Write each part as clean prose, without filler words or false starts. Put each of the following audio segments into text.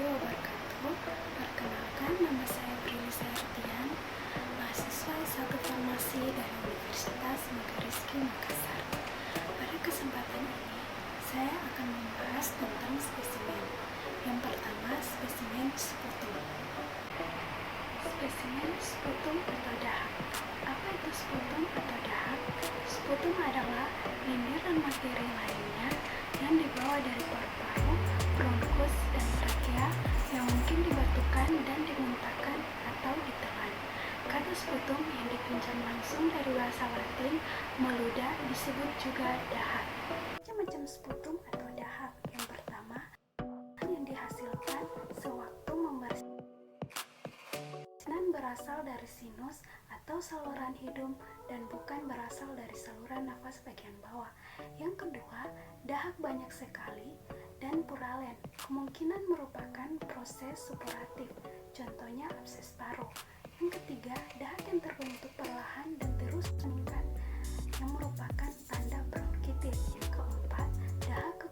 wabarakatuh. Perkenalkan, nama saya Prilly Sairtian, mahasiswa S1 Farmasi dari Universitas Mekarizki Makassar. Pada kesempatan ini, saya akan membahas tentang spesimen. Yang pertama, spesimen sputum. Spesimen sputum atau dahak. Apa itu sputum atau dahak? Sputum adalah lendir dan materi lainnya yang dibawa dari paru-paru, bronkus, dan trakea yang mungkin dibatukan dan dimuntahkan atau ditelan. Kata sputum yang dipinjam langsung dari bahasa Latin meluda disebut juga dahak. Macam-macam sputum atau dahak. Yang pertama, yang dihasilkan sewaktu membersihkan berasal dari sinus atau saluran hidung dan bukan berasal dari saluran nafas bagian bawah. Yang kedua, dahak banyak sekali dan puralen, kemungkinan merupakan proses supuratif, contohnya abses paru. Yang ketiga, dahak yang terbentuk perlahan dan terus meningkat, yang merupakan tanda bronkitis. Yang keempat, dahak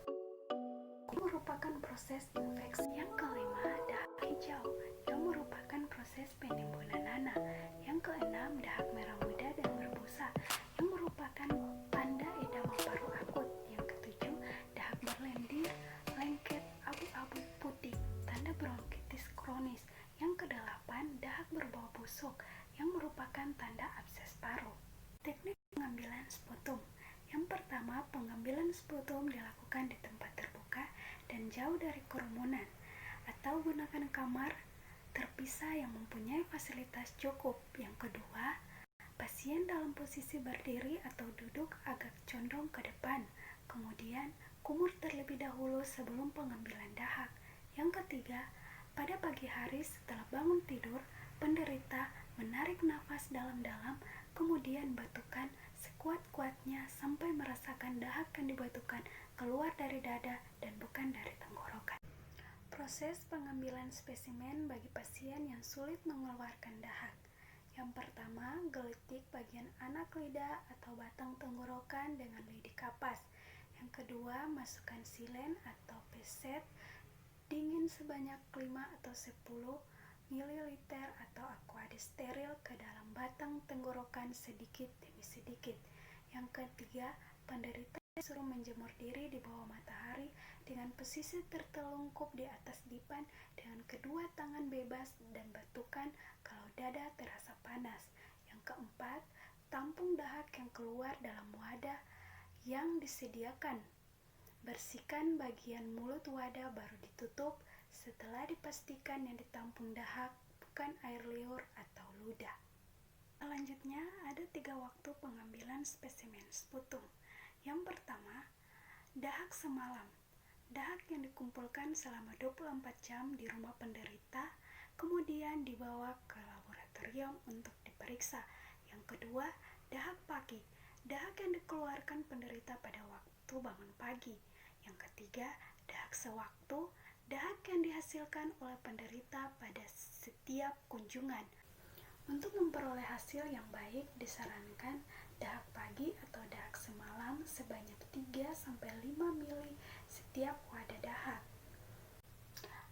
merupakan proses infeksi. Yang kelima, dahak hijau yang merupakan proses penimbunan nanah. Yang keenam, dahak merah muda dan berbusa yang merupakan tanda edema paru akut. Yang ketujuh, dahak berlendir, lengket, abu-abu putih, tanda bronkitis kronis. Yang kedelapan, dahak berbau busuk yang merupakan tanda abses paru. Teknik pengambilan sputum. Yang pertama, pengambilan sputum dilakukan di tempat terbuka dan jauh dari kerumunan, atau gunakan kamar terpisah yang mempunyai fasilitas cukup. Yang kedua, pasien dalam posisi berdiri atau duduk agak condong ke depan, kemudian kumur terlebih dahulu sebelum pengambilan dahak. Yang ketiga, pada pagi hari setelah bangun tidur, penderita menarik nafas dalam-dalam, kemudian batukan sekuat-kuatnya sampai merasakan dahak yang dibatukan keluar dari dada dan bukan dari tenggorokan. Proses pengambilan spesimen bagi pasien yang sulit mengeluarkan dahak. Yang pertama, gelitik bagian anak lidah atau batang tenggorokan dengan lidi kapas. Yang kedua, masukkan silen atau peset dingin sebanyak 5 atau 10 ml atau aqua steril ke dalam batang tenggorokan sedikit demi sedikit. Yang ketiga, penderita disuruh menjemur diri di bawah matahari dengan pesisir tertelungkup di atas dipan dengan kedua tangan bebas dan batukan kalau dada terasa panas. Yang keempat, tampung dahak yang keluar dalam wadah yang disediakan. Bersihkan bagian mulut wadah baru ditutup setelah dipastikan yang ditampung dahak bukan air liur atau ludah. Selanjutnya, ada 3 waktu pengambilan spesimen sputum. Yang pertama, dahak semalam. Dahak yang dikumpulkan selama 24 jam di rumah penderita, kemudian dibawa ke laboratorium untuk diperiksa. Yang kedua, dahak pagi. Dahak yang dikeluarkan penderita pada waktu bangun pagi. Yang ketiga, dahak sewaktu. Dahak yang dihasilkan oleh penderita pada setiap kunjungan. Untuk memperoleh hasil yang baik, disarankan dahak pagi atau dahak semalam sebanyak 3-5 ml setiap wadah dahak.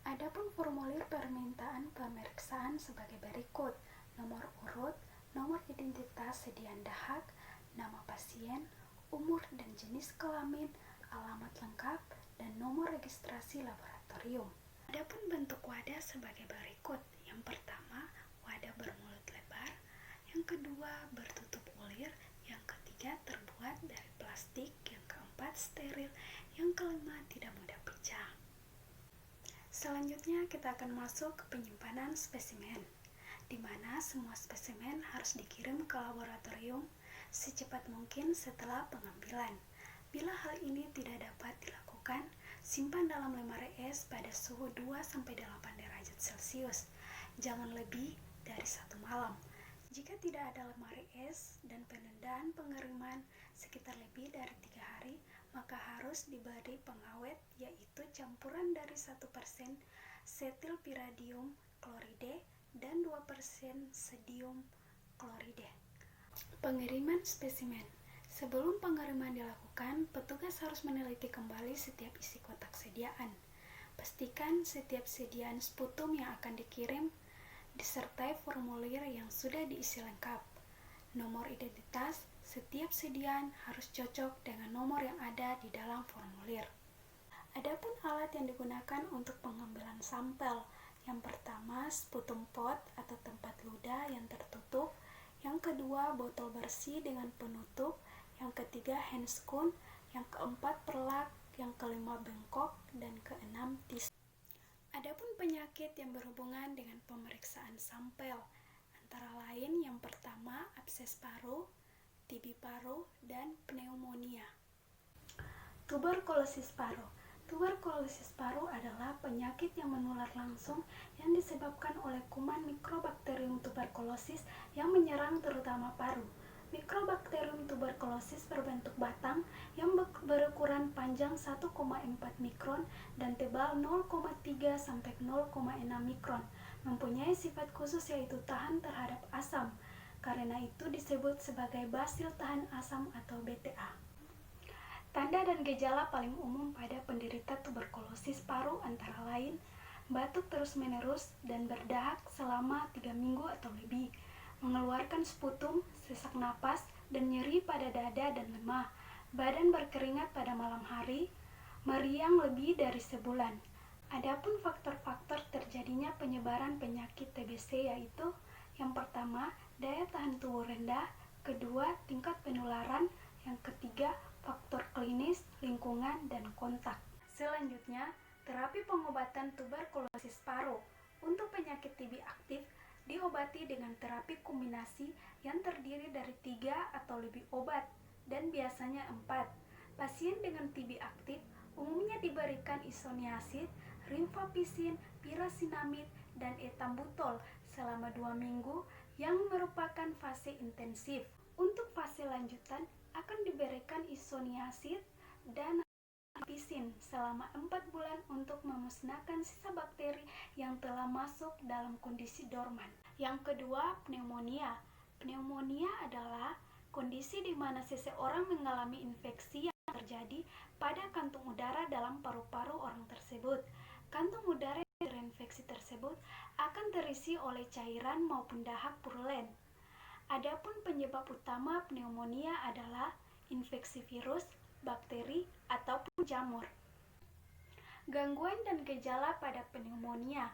Adapun formulir permintaan pemeriksaan sebagai berikut: nomor urut, nomor identitas sediaan dahak, nama pasien, umur dan jenis kelamin, alamat lengkap, dan nomor registrasi laboratorium. Adapun bentuk wadah sebagai berikut: yang pertama, wadah bermulut lebar; yang kedua, bertutup ulir; yang ketiga, terbuat dari plastik; yang keempat, steril; yang kelima, tidak mudah pecah. Selanjutnya kita akan masuk ke penyimpanan spesimen, di mana semua spesimen harus dikirim ke laboratorium secepat mungkin setelah pengambilan. Bila hal ini tidak dapat dilakukan, simpan dalam lemari es pada suhu 2-8 derajat Celcius. Jangan lebih dari 1 malam. Jika tidak ada lemari es dan penundaan pengiriman sekitar lebih dari 3 hari, maka harus diberi pengawet, yaitu campuran dari 1% setilpiradium kloride dan 2% sodium kloride. Pengiriman spesimen. Sebelum pengiriman dilakukan, petugas harus meneliti kembali setiap isi kotak sediaan. Pastikan setiap sediaan sputum yang akan dikirim disertai formulir yang sudah diisi lengkap. Nomor identitas setiap sediaan harus cocok dengan nomor yang ada di dalam formulir. Adapun alat yang digunakan untuk pengambilan sampel, yang pertama sputum pot atau tempat ludah yang tertutup, yang kedua botol bersih dengan penutup, yang ketiga handscoon, yang keempat perlak, yang kelima bengkok, dan keenam tisu. Adapun penyakit yang berhubungan dengan pemeriksaan sampel, antara lain yang pertama abses paru, TB paru, dan pneumonia. Tuberkulosis paru. Tuberkulosis paru adalah penyakit yang menular langsung yang disebabkan oleh kuman Mycobacterium tuberculosis yang menyerang terutama paru. Mycobacterium tuberculosis berbentuk batang yang berukuran panjang 1,4 mikron dan tebal 0,3 sampai 0,6 mikron. Mempunyai sifat khusus yaitu tahan terhadap asam. Karena itu disebut sebagai basil tahan asam atau BTA. Tanda dan gejala paling umum pada penderita tuberkulosis paru antara lain batuk terus-menerus dan berdahak selama 3 minggu atau lebih, mengeluarkan sputum, sesak napas, dan nyeri pada dada dan lemah, badan berkeringat pada malam hari, meriang lebih dari sebulan. Adapun faktor-faktor terjadinya penyebaran penyakit TBC yaitu yang pertama, daya tahan tubuh rendah, kedua, tingkat penularan, yang ketiga, faktor klinis, lingkungan, dan kontak. Selanjutnya, terapi pengobatan tuberkulosis paru. Untuk penyakit TB aktif, diobati dengan terapi kombinasi yang terdiri dari 3 atau lebih obat, dan biasanya 4. Pasien dengan TB aktif umumnya diberikan isoniazid, rifampicin, pirazinamid, dan ethambutol selama 2 minggu yang merupakan fase intensif. Untuk fase lanjutan akan diberikan isoniazid dan rifampicin selama 4 bulan untuk memusnahkan sisa bakteri yang telah masuk dalam kondisi dorman. Yang kedua, pneumonia. Pneumonia adalah kondisi di mana seseorang mengalami infeksi yang terjadi pada kantung udara dalam paru-paru orang tersebut. Kantung udara yang terinfeksi tersebut akan terisi oleh cairan maupun dahak purulent. Adapun penyebab utama pneumonia adalah infeksi virus, bakteri, ataupun jamur. Gangguan dan gejala pada pneumonia.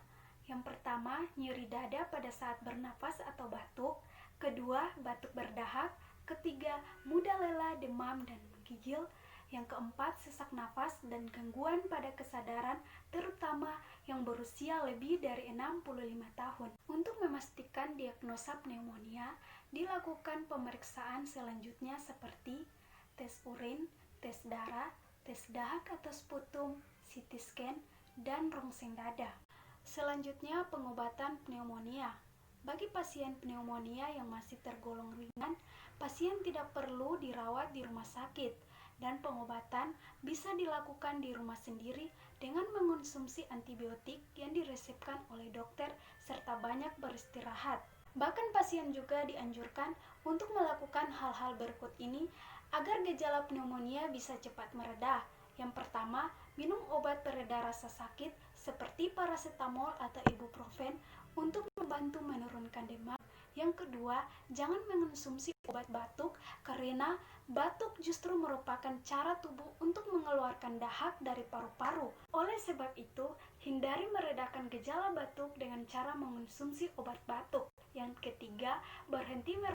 Yang pertama, nyeri dada pada saat bernafas atau batuk. Kedua, batuk berdahak. Ketiga, mudah lelah, demam, dan menggigil. Yang keempat, sesak nafas dan gangguan pada kesadaran, terutama yang berusia lebih dari 65 tahun. Untuk memastikan diagnosa pneumonia, dilakukan pemeriksaan selanjutnya seperti tes urin, tes darah, tes dahak atau sputum, CT scan, dan rongseng dada. Selanjutnya, pengobatan pneumonia. Bagi pasien pneumonia yang masih tergolong ringan, pasien tidak perlu dirawat di rumah sakit, dan pengobatan bisa dilakukan di rumah sendiri dengan mengonsumsi antibiotik yang diresepkan oleh dokter serta banyak beristirahat. Bahkan pasien juga dianjurkan untuk melakukan hal-hal berikut ini agar gejala pneumonia bisa cepat mereda. Yang pertama, minum obat pereda rasa sakit seperti paracetamol atau ibuprofen untuk membantu menurunkan demam. Yang kedua, jangan mengonsumsi obat batuk karena batuk justru merupakan cara tubuh untuk mengeluarkan dahak dari paru-paru. Oleh sebab itu, hindari meredakan gejala batuk dengan cara mengonsumsi obat batuk. Yang ketiga, berhenti yang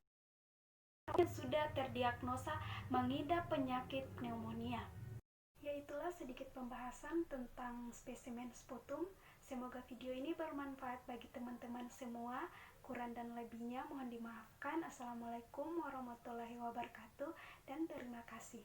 sudah terdiagnosa mengidap penyakit pneumonia. Yaitulah sedikit pembahasan tentang spesimen sputum. Semoga video ini bermanfaat bagi teman-teman semua. Kurang dan lebihnya mohon dimaafkan. Assalamualaikum warahmatullahi wabarakatuh dan terima kasih.